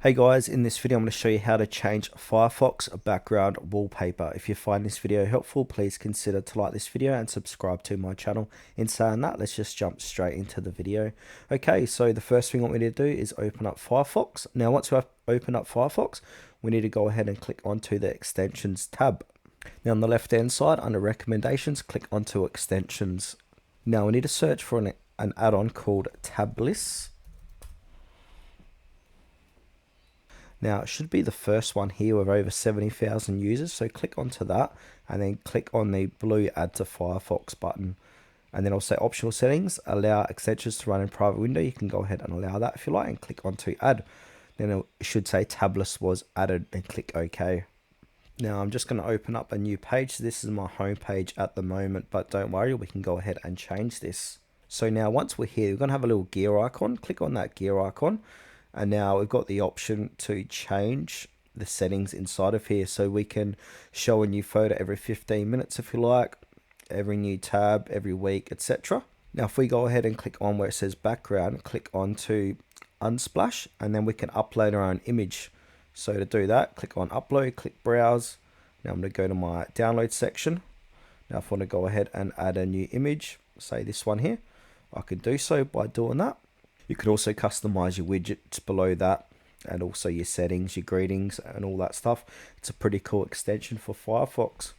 Hey guys, in this video I'm going to show you how to change Firefox background wallpaper. If you find this video helpful, please consider to like this video and subscribe to my channel. In saying that, let's just jump straight into the video. Okay, so the first thing I want me to do is open up Firefox. Now once we have opened up Firefox, we need to go ahead and click onto the extensions tab. Now on the left hand side under recommendations, click onto extensions. Now we need to search for an add-on called Tabliss. Now it should be the first one here with over 70,000 users, so click onto that and then click on the blue add to Firefox button, and then I'll say optional settings, allow extensions to run in private window. You can go ahead and allow that if you like and click onto add. Then it should say Tabliss was added and click OK. Now I'm just going to open up a new page. This is my home page at the moment, but don't worry, we can go ahead and change this. So now once we're here, we're going to have a little gear icon. Click on that gear icon. And now we've got the option to change the settings inside of here, so we can show a new photo every 15 minutes if you like, every new tab, every week, etc. Now if we go ahead and click on where it says background, click on to Unsplash, and then we can upload our own image. So to do that, click on upload, click browse. Now I'm going to go to my download section. Now if I want to go ahead and add a new image, say this one here, I can do so by doing that. You can also customize your widgets below that, and also your settings, your greetings and all that stuff. It's a pretty cool extension for Firefox.